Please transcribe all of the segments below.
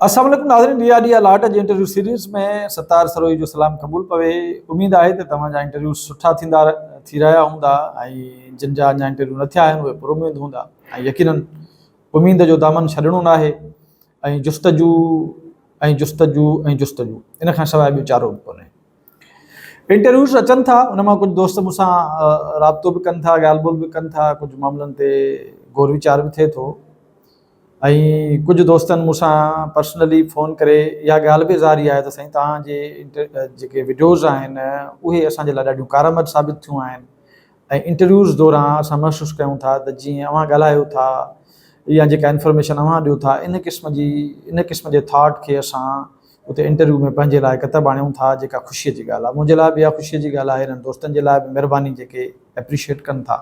अस्सलाम वालेकुम नाज़रीन, ॾींहुं लाट जे इंटरव्यू सीरीज़ में सत्तार सरोई जो सलाम क़बूल पवे। उम्मीद आहे त तव्हांजा इंटरव्यू सुठा थी रहिया हूंदा ऐं जिन जा अञा इंटरव्यू न थिया आहिनि उहे पुरुमीद हूंदा ऐं यकीनन उम्मीद जो दामन छॾिणो न आहे ऐं जुस्तजू ऐं जुस्तजू ऐं जुस्तजू इन खां सवाइ ॿियो चारो बि कोन्हे। इंटरव्यूज़ अचनि था, उन मां कुझु दोस्त मूंसां राब्तो बि कनि था, ॻाल्हि ॿोल बि कनि था, कुझु मामलनि ते गौर वीचार बि थिए थो ऐं कुझु दोस्तनि मूंसां पर्सनली फ़ोन करे इहा ॻाल्हि बि ज़ारी आहे त साईं तव्हांजे जेके वीडियोज़ आहिनि उहे असांजे लाइ ॾाढियूं कारगर साबित थियूं आहिनि ऐं इंटरव्यूज़ दौरान असां महसूसु कयूं था त जीअं अव्हां ॻाल्हायो था या जेका इंफॉर्मेशन अव्हां ॾियो था इन क़िस्म जे थाट खे असां उते इंटरव्यू में पंहिंजे लाइ किताब आणियूं था, जेका ख़ुशीअ जी ॻाल्हि आहे। मुंहिंजे लाइ बि इहा ख़ुशीअ जी ॻाल्हि आहे, इन्हनि दोस्तनि जे लाइ बि महिरबानी जेके एप्रिशिएट कनि था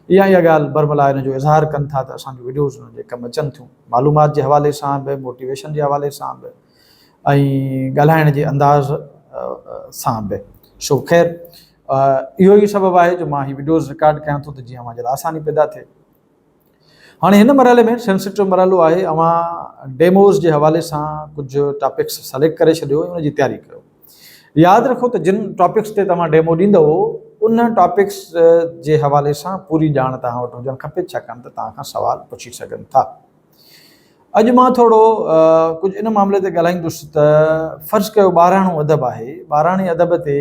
इहा ॻाल्हि बरमला इन जो इज़हार कनि था त असांजो वीडियोज़ उन्हनि जे कमु अचनि थियूं, मालूमात जे हवाले सां बि, मोटिवेशन जे हवाले सां बि ऐं ॻाल्हाइण जे अंदाज़ सां बि। सो ख़ैर इहो ई सबबु आहे जो मां हीअ वीडियोज़ रिकॉर्ड कयां थो त जीअं अव्हां जे लाइ आसानी पैदा थिए। हाणे हिन मरहले में सेंसिटिव मरहलो आहे, अव्हां डेमोज़ जे हवाले सां कुझु टॉपिक्स सेलेक्ट करे छॾियो ऐं उनजी तयारी कयो। यादि रखो त जिन टॉपिक्स ते तव्हां डेमो ॾींदव उन टॉपिक्स जे हवाले सां पूरी ॼाण तव्हां वटि हुजणु खपे, छाकाणि त तव्हां खां सवाल पुछी सघनि था। अॼु मां थोरो कुझु इन मामले ते ॻाल्हाईंदुसि त फ़र्ज़ु कयो ॿाराणो अदब आहे, ॿाराणे अदब ते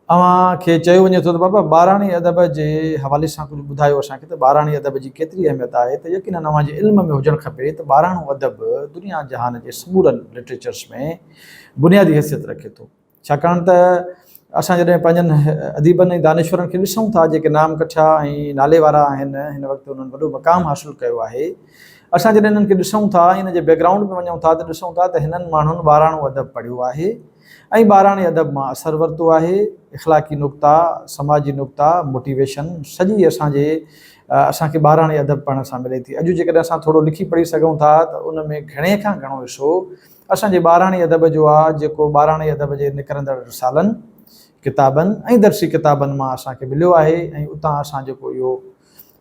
अव्हांखे चयो वञे थो त बाबा ॿाराणे अदब जे हवाले सां कुझु ॿुधायो असांखे त ॿाराणे अदब जी केतिरी अहमियत आहे, त यकीनन अव्हांजे इल्म में हुजणु खपे त ॿाराणो अदब दुनिया जहान जे समूरनि लिटरेचर्स में बुनियादी हैसियत रखे थो। छाकाणि त असां जॾहिं पंहिंजनि अदीबनि ऐं दानिश्वरनि खे ॾिसूं था जेके नाम कठा ऐं नाले वारा आहिनि, हिन वक़्तु उन्हनि वॾो मक़ाम हासिलु कयो आहे, असां जॾहिं इन्हनि खे ॾिसूं था, इन जे बैकग्राउंड में वञूं था त ॾिसूं था त हिननि माण्हुनि ॿाराणो अदब पढ़ियो आहे ऐं ॿाराणे अदब मां असरु वरितो आहे। इख़लाक़ी नुक़्ता, समाजी नुक़्ता, मोटिवेशन सॼी असांखे ॿाराणे अदब पढ़ण सां मिले थी। अॼु जेकॾहिं असां थोरो लिखी पढ़ी सघूं था त उन में घणे खां घणो हिसो असांजे ॿाराणे अदब जो आहे, जेको ॿाराणे अदब जे निकिरंदड़ रिसालनि, किताबनि ऐं दर्सी किताबनि मां असांखे मिलियो आहे ऐं उतां असां जेको इहो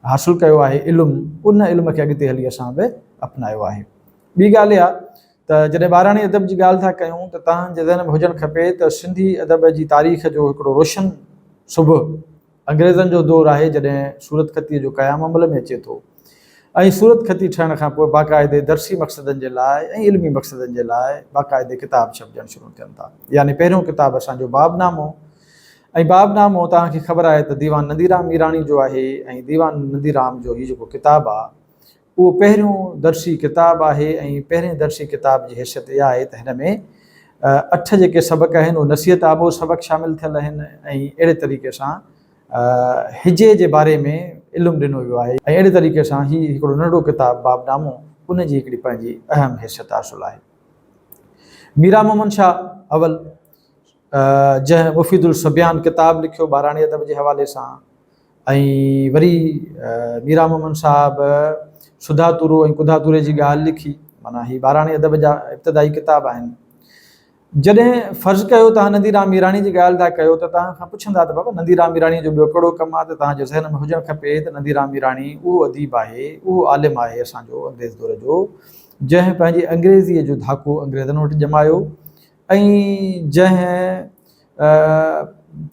हासिलु कयो आहे इल्मु, उन इल्म खे अॻिते हली असां बि अपनायो आहे। ॿी ॻाल्हि इहा त जॾहिं ॿाराणे अदब जी ॻाल्हि था कयूं त तव्हांजे ज़हन में हुजणु खपे त सिंधी अदब जी तारीख़ जो हिकिड़ो रोशन सुबुह अंग्रेज़नि जो दौरु आहे, जॾहिं सूरत खतीअ जो क़याम अमल में अचे थो ऐं सूरत खती ठहण खां पोइ बाक़ाइदे दर्सी मक़सदनि जे लाइ ऐं इल्मी मक़सदनि जे लाइ बाक़ाइदे किताब छपजणु शुरू थियनि था। यानी पहिरियों किताबु असांजो बाबनामो, ऐं बाबनामो तव्हांखे ख़बर आहे त दीवान नंदीराम मीराणी जो आहे ऐं दीवान नंदीराम जो हीउ जेको किताबु आहे उहो पहिरियों दर्सी किताबु आहे ऐं पहिरें दर्सी किताब जी हैसियत इहा आहे त हिन में 8 जेके सबक़ आहिनि उहे नसीहत आबो सबक़ शामिलु थियल आहिनि ऐं अहिड़े तरीक़े सां हिजे जे बारे में इल्मु ॾिनो वियो आहे ऐं अहिड़े तरीक़े सां हीउ हिकिड़ो नंढो किताबु बाबनामो उनजी हिकिड़ी पंहिंजी अहम हैसियत हासिलु आहे। मीरा मोहम्मद शाह अवल जंहिं मुफ़ीदुल सबियान किताबु लिखियो ॿाराणे अदब जे हवाले सां, ऐं वरी मीरा मोहम्मद साहब सुधातुरो ऐं कुधातुरे जी ॻाल्हि लिखी, माना हीअ ॿाराणे अदब जा इब्तिदाई किताब आहिनि। जॾहिं फ़र्ज़ु कयो तव्हां नंदीराम मीराणी जी ॻाल्हि था कयो त तव्हां खां पुछंदा त बाबा नंदीराम मीराणी जो ॿियो कहिड़ो कमु आहे, त तव्हांजे ज़हन में हुजणु खपे त नंदीराम मीराणी उहो अदीब आहे, उहो आलिम आहे असांजो अंग्रेज़ दौर जो, जंहिं पंहिंजी अंग्रेज़ीअ जो धाको अंग्रेज़नि वटि ॼमायो ऐं जंहिं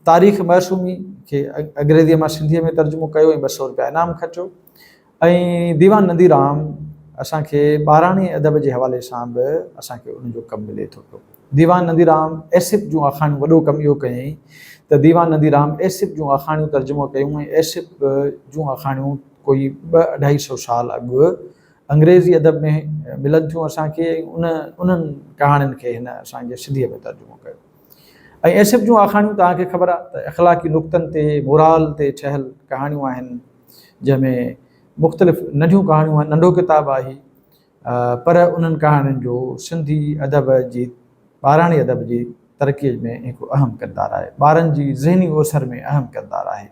तारीख़ मौसूमी खे अंग्रेज़ीअ मां सिंधीअ में तर्जुमो कयो ऐं 200 रुपया इनाम खटियो। ऐं दीवान नंदीराम असांखे ॿाराणे अदब जे हवाले सां बि असांखे उनजो कमु मिले थो पियो। दीवान नंदीराम एसिफ जूं आखाणियूं, वॾो कमु इहो कयईं त दीवान नंदीराम एसिफ जूं आखाणियूं तर्जुमो कयूं ऐं एसिफ जूं आखाणियूं कोई 200-250 साल अॻु अंग्रेज़ी अदब में मिलनि थियूं असांखे, उन्हनि कहाणियुनि खे हिन असांजे सिंधीअ में तर्जुमो कयो। ऐं एसिफ जूं आखाणियूं तव्हांखे ख़बर आहे त इख़लाक़ी नुक़्तनि ते, मोराल ते ठहियल कहाणियूं आहिनि, जंहिंमें मुख़्तलिफ़ नंढियूं कहाणियूं आहिनि। नंढो किताबु आहे पर उन्हनि कहाणियुनि जो सिंधी अदब जी, ॿाराणे अदब जी तरक़ीअ में हिकिड़ो अहम किरदारु आहे, ॿारनि जी ज़हनी ओसर में अहम किरदारु आहे।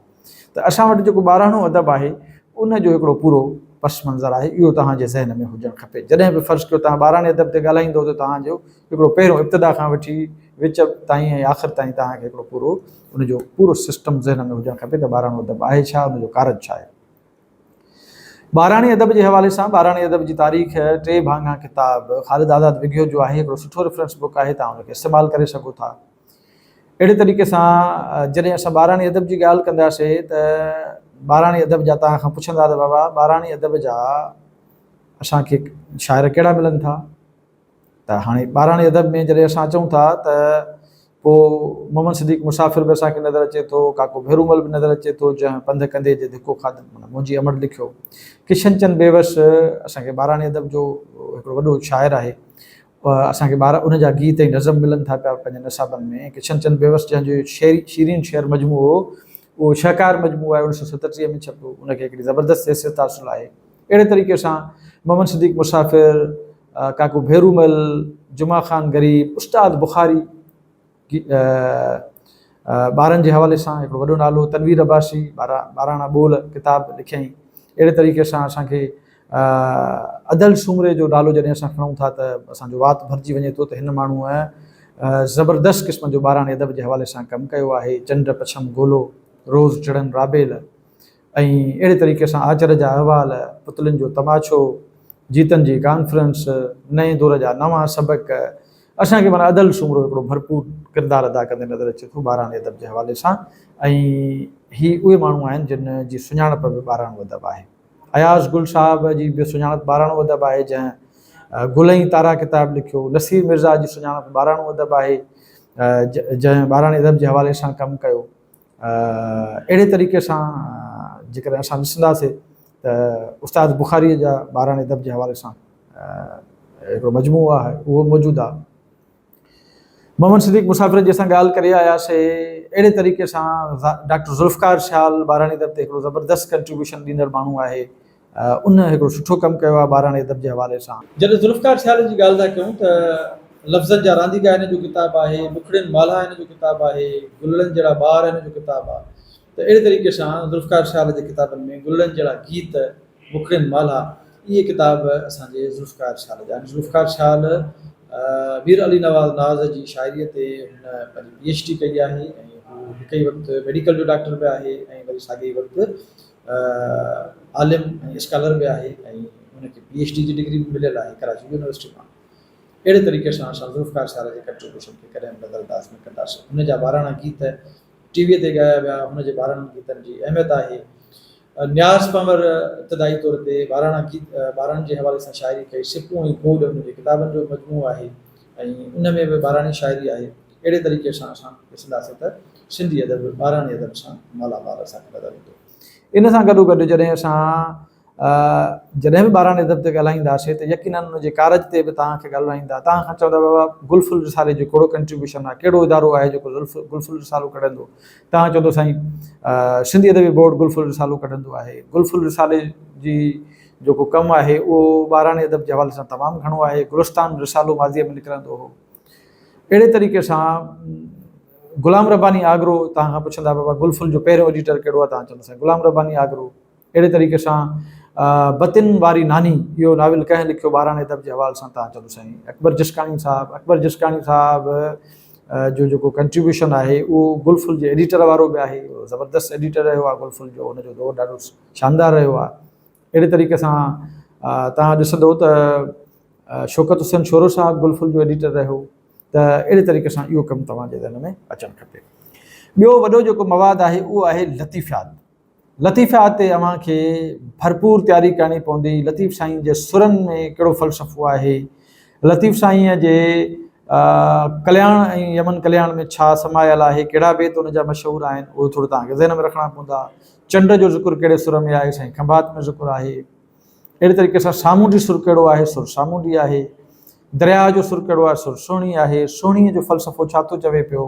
त असां वटि जेको ॿाराणो अदब आहे उनजो हिकिड़ो पूरो पस मंज़र आहे, इहो तव्हांजे ज़हन में हुजणु खपे। जॾहिं बि फ़र्ज़ु कयो तव्हां ॿाराणे अदब ते ॻाल्हाईंदो त तव्हांजो हिकिड़ो पहिरियों इब्तिदा खां वठी विच ताईं ऐं आख़िर ताईं तव्हांखे हिकिड़ो उनजो पूरो सिस्टम ज़हन में हुजणु खपे त ॿाराणो अदब आहे छा, उनजो कारज छा आहे। ॿाराणी अदब जे हवाले सां ॿाराणी अदब जी तारीख़ 3 भाङा किताब ख़ालिद आज़ाद विघियो जो आहे, हिकिड़ो सुठो रेफरेंस बुक आहे, तव्हां हुनखे इस्तेमालु करे सघो था। अहिड़े तरीक़े सां जॾहिं असां ॿाराणी अदब जी ॻाल्हि कंदासीं त ॿाराणी अदब जा तव्हां खां पुछंदा त बाबा ॿाराणी अदब जा असांखे शाइर कहिड़ा मिलनि था, त हाणे ॿाराणी अदब में जॾहिं असां अचूं था त पोइ मोहम्मद सिद्दीक़ मुसाफ़िर बि असांखे नज़र अचे थो, काको भेरूमल बि नज़र अचे थो, जंहिं पंध कंदे जे धिको खाधो माना मुंहिंजी अमर लिखियो। किशन चंद बेवस असांखे ॿाराणी अदब जो हिकिड़ो वॾो शाइर आहे, असांखे उनजा गीत ऐं नज़म मिलनि था पिया पंहिंजे निसाबनि में। किशन चंद बेवस जंहिंजो शीरीन शेर मजमूओ हो, उहो शहकार मजमूओ आहे, 1937 में छपियो, उनखे हिकिड़ी ज़बरदस्त हैसियत हासिलु आहे। अहिड़े तरीक़े सां मोहम्मद सिद्दीक़ मुसाफ़िर, काको भेरूमल, जुमा ख़ान गरीब, उस्ताद बुखारी ॿारनि जे हवाले सां हिकिड़ो वॾो नालो, तनवीर अब्बासी ॿाराणा ॿोल किताब लिखियईं। अहिड़े तरीक़े सां असांखे अदल सूमरे जो नालो जॾहिं असां खणूं था त असांजो वात भरिजी वञे थो त हिन माण्हूअ ज़बरदस्त क़िस्म जो ॿाराणी अदब जे हवाले सां कमु कयो आहे। चंड पछम गोलो, रोज़ चढ़नि राबेल, ऐं अहिड़े तरीक़े सां आचर जा अहवाल, पुतलियुनि जो तमाशो, जीतनि जी कॉन्फ्रेंस, नए दौर जा नवां सबक, असांखे माना अदल सूमरो हिकिड़ो भरपूर किरदारु अदा कंदे नज़र अचे थो ॿाराणी अदब जे हवाले सां। ऐं ही उहे माण्हू आहिनि जिन जी सुञाणप बि ॿाराणो अदब आहे। अयाज़ गुल साहब जी बि सुञाणप ॿाराणो अदब आहे, जंहिं गुल ऐं तारा किताब लिखियो। नसीर मिर्ज़ा जी सुञाणप ॿाराणो अदब आहे, जंहिं ॿाराणी अदब जे हवाले सां कमु कयो। अहिड़े तरीक़े सां जेकॾहिं असां ॾिसंदासीं त उस्ताद बुखारीअ जा ॿाराणी अदब जे हवाले सां हिकिड़ो मजमूओ आहे, उहो मौजूदु आहे। मोहम्मद सिद्दीक़ मुसाफ़िर जी असां ॻाल्हि करे आयासीं। अहिड़े तरीक़े सां डॉक्टर ज़ुल्फ़कार शाल ॿाराणी अदब ते हिकिड़ो ज़बरदस्त कंट्रीब्यूशन ॾींदड़ माण्हू आहे, उन हिकिड़ो सुठो कमु कयो आहे ॿाराणी अदब जे हवाले सां। जॾहिं ज़ुल्फ़कार शाल जी ॻाल्हि था कयूं त लफ़्ज़नि जा रांदीगा हिन जो किताबु आहे, मुखड़ियुनि माला हिन जो किताबु आहे, गुलनि जहिड़ा ॿार हिन जो किताबु आहे। त अहिड़े तरीक़े सां ज़ुल्फ़कार शाल जे किताबनि में गुलनि जहिड़ा गीत, मुखड़ियुनि माला, इहे किताब असांजे ज़ुल्फ़कार शाल जा आहिनि। ज़ुल्फ़कार शाल मीर अली नवाज़ नाज़ जी शाइरीअ ते हुन पंहिंजी PhD कई आहे, ऐं हू हिकु ई वक़्तु मेडिकल जो डॉक्टर बि आहे, ऐं वरी साॻे ई वक़्तु आलिम ऐं स्कॉलर बि आहे, ऐं हुनखे PhD जी डिग्री बि मिलियल आहे कराची यूनिवर्सिटी मां। अहिड़े तरीक़े सां असां ज़ुल्फ़कार शाल जे कंट्रीब्यूशन खे कॾहिं नज़रअंदाज़ न कंदासीं। हुनजा ॿाराणा गीत टीवीअ ते ॻाया विया, हुनजे ॿाराणनि गीतनि जी अहमियत आहे। न्याज़ पंवर इब्तिदाई तौर ते ॿारनि जे हवाले सां शाइरी कई, सिपूं ऐं कोड हुनजे किताबनि जो मजमूओ आहे, ऐं उन में बि ॿाराणी शाइरी आहे। अहिड़े तरीक़े सां असां ॾिसंदासीं त सिंधी अदब ॿाराणी अदब सां मालामाल असांखे नज़र ईंदो। इन सां गॾोगॾु जॾहिं असां जॾहिं बि ॿाराणी अदब ते ॻाल्हाईंदासीं त यकीनन हुनजे कारज ते बि तव्हांखे ॻाल्हाईंदा। तव्हां खां चवंदा बाबा गुलफुल रिसाले जो कहिड़ो कंट्रीब्यूशन आहे, कहिड़ो इदारो आहे जेको गुलफुल रिसालो कढंदो, तव्हां चवंदो साईं सिंधी अदबी बोर्ड गुलफुल रिसालो कढंदो आहे। गुलफुल रिसाले जी जेको कमु आहे उहो ॿाराणी अदब जे हवाले सां तमामु घणो आहे। गुलिस्तान रिसालो माज़ीअ में निकिरंदो हो। अहिड़े तरीक़े सां ग़ुलाम रब्बानी आगरो, तव्हां खां पुछंदा बाबा गुलफुल जो पहिरियों एडिटर कहिड़ो आहे, तव्हां चवंदो साईं ग़ुलाम रब्बानी आगरो। अहिड़े तरीक़े सां बतिन वारी नानी इहो नाविल कंहिं लिखियो ॿाराणी अदब जे हवाले सां, तव्हां चवंदो साईं अकबर जिसकानी साहब। अकबर जिसकानी साहब जो जेको कंट्रीब्यूशन आहे उहो गुलफुल जे एडिटर वारो बि आहे, उहो ज़बरदस्त एडिटर रहियो आहे गुलफुल जो, हुनजो दौरु ॾाढो शानदार रहियो आहे। अहिड़े तरीक़े सां तव्हां ॾिसंदो त शौकत हुसैन शोरो साहब गुलफुल जो एडिटर रहियो। त अहिड़े तरीक़े सां इहो कमु तव्हांजे ध्यान में अचणु खपे। ॿियो वॾो जेको मवादु आहे उहो आहे लतीफ़ात। लतीफ़ात ते अव्हांखे भरपूर तयारी करणी पवंदी। लतीफ़ साईं जे सुरनि में कहिड़ो फ़लसफ़ो आहे, लतीफ़ साईंअ जे कल्याण ऐं यमन कल्याण में छा समायल आहे, कहिड़ा बेत हुनजा मशहूरु आहिनि, उहो थोरो तव्हांखे ज़हन में रखणा पवंदा। चंड जो ज़िक्र कहिड़े सुर में आहे, साईं खंभात में ज़िक्र आहे। अहिड़े तरीक़े सां सामूंडी सुर कहिड़ो आहे, सुर सामूंडी आहे। दरिया जो सुर कहिड़ो आहे, सुर सुहिणी आहे। सुहिणीअ जो फ़लसफ़ो छा थो चवे पियो,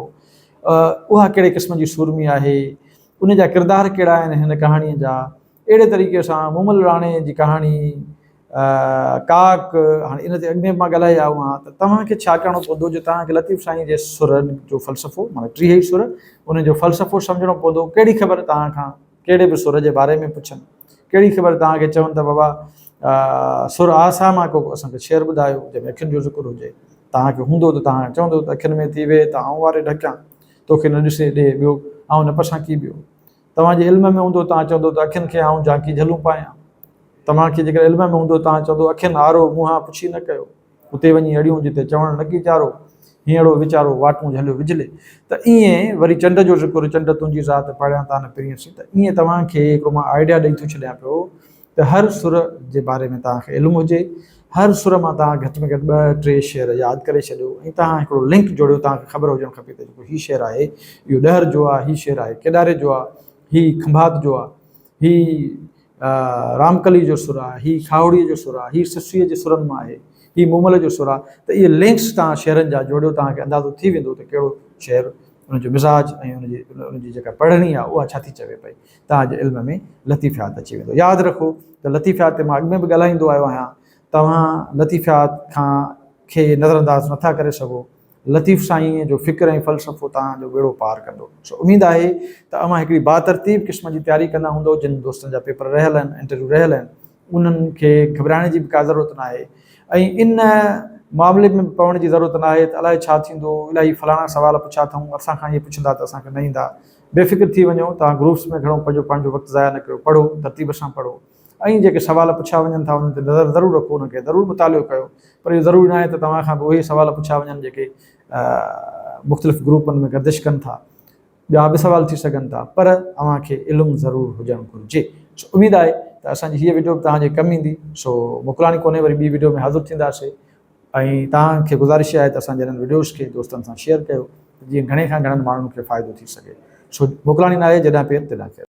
उहा कहिड़े क़िस्म जी सुरमी आहे, उन जा किरदार कहिड़ा आहिनि हिन कहाणीअ जा। अहिड़े तरीक़े सां मूमल राणे जी कहाणी काक, हाणे इन ते अॻु में मां ॻाल्हाए आयो आहियां त तव्हांखे छा करिणो पवंदो, जो तव्हांखे लतीफ़ साईं जे सुरनि जो फ़लसफ़ो माना 3 ई सुर, उन जो फ़लसफ़ो सम्झणो पवंदो। कहिड़ी ख़बर तव्हां खां कहिड़े बि सुर जे बारे में पुछनि, कहिड़ी ख़बर तव्हांखे चवनि त बाबा सुर आसा मां को असांखे शेर ॿुधायो जंहिंमें अखियुनि जो ज़िक्र हुजे। तव्हांखे हूंदो त तव्हां चवंदो त अखियुनि में थी वेह त आऊं वारे ढकियां, तोखे न ॾिसे ॾे ॿियो आऊं न पसां की ॿियो। तव्हांजे इल्म में हूंदो, तव्हां चवंदो त अखियुनि खे आऊं झांकी झलूं पायां। तव्हांखे जेकर इल्म में हूंदो तव्हां चवंदो अखियुनि आरो मुंहां पुछी न कयो, उते वञी अड़ियूं जिते चवणु लॻी चारो, हीअड़ो वीचारो वाटूं झलियो विझले। त ईअं वरी चंड जो ज़िक्र, चंड तुंहिंजी ज़ात पढ़ियां था न पिरींसी। त ईअं तव्हांखे हिकिड़ो मां आइडिया ॾेई थो छॾियां पियो त हर सुर जे बारे में तव्हांखे इल्मु हुजे, हर सुर मां तव्हां घटि में घटि 2-3 शेर यादि करे छॾियो ऐं तव्हां हिकिड़ो लिंक जोड़ियो। तव्हांखे ख़बर हुजणु खपे त जेको हीउ शेर आहे इहो ॾहर जो आहे, हीउ शेर आहे केदारे जो आहे, हीउ खंभात जो आहे, हीउ रामकली जो सुर आहे, हीउ खावड़ीअ जो सुर आहे, हीउ ससूईअ जे सुरनि मां आहे, हीउ मूमल जो सुर आहे। त इहे लिंक्स तव्हां शेरनि जा जोड़ियो, तव्हांखे अंदाज़ो थी वेंदो त कहिड़ो शेर उनजो मिज़ाज ऐं उनजी जेका पढ़णी आहे उहा छा थी चवे पई। तव्हांजे इल्म में लतीफ़ियात अची वेंदो। यादि रखो त लतीफ़ियात ते मां अॻु में बि ॻाल्हाईंदो आयो आहियां, तव्हां लतीफ़ियात खे नज़रअंदाज़ नथा करे सघो। लतीफ़ साईं जो फ़िक्र ऐं फ़लसफ़ो तव्हांजो बेड़ो पार कंदो। सो उमेदु आहे त अव्हां हिकिड़ी बातरतीब क़िस्म जी तयारी कंदा हूंदो। जिन दोस्तनि जा पेपर रहियल आहिनि, इंटरव्यू रहियल आहिनि, उन्हनि खे घबराइण जी बि का ज़रूरत न आहे ऐं इन मामले में पवण जी ज़रूरत न आहे त अलाए छा थींदो, इलाही फलाणा सवाल पुछा अथऊं, असांखां इहे पुछंदा त असांखे न ईंदा। बेफ़िक्र थी वञो, तव्हां ग्रुप्स में घणो पंहिंजो वक़्तु ज़ाया न कयो, पढ़ो, तरतीब सां पढ़ो ऐं जेके सवाल पुछा वञनि था उन्हनि ते नज़र ज़रूरु रखो, उनखे ज़रूरु मुतालियो कयो। पर इहो ज़रूरी न आहे त तव्हांखां बि उहे सवाल पुछा वञनि जेके मुख़्तलिफ़ ग्रुपनि में गर्दिश कनि था। ॿिया बि सवाल थी सघनि था, पर अव्हांखे इल्मु ज़रूरु हुजणु घुरिजे। सो उमेदु आहे त असांजी हीअ वीडियो बि तव्हांजे कमु ईंदी। सो मोकिलाणी कोन्हे, वरी ॿी वीडियो में हाज़िर थींदासीं ऐं तव्हांखे गुज़ारिश आहे त असांजे हिननि वीडियोज़ खे दोस्तनि सां शेयर कयो जीअं घणे खां घणनि माण्हुनि खे फ़ाइदो थी सघे। सो मोकिलाणी न आहे, जॾहिं पेर तॾहिं ख़ैरु।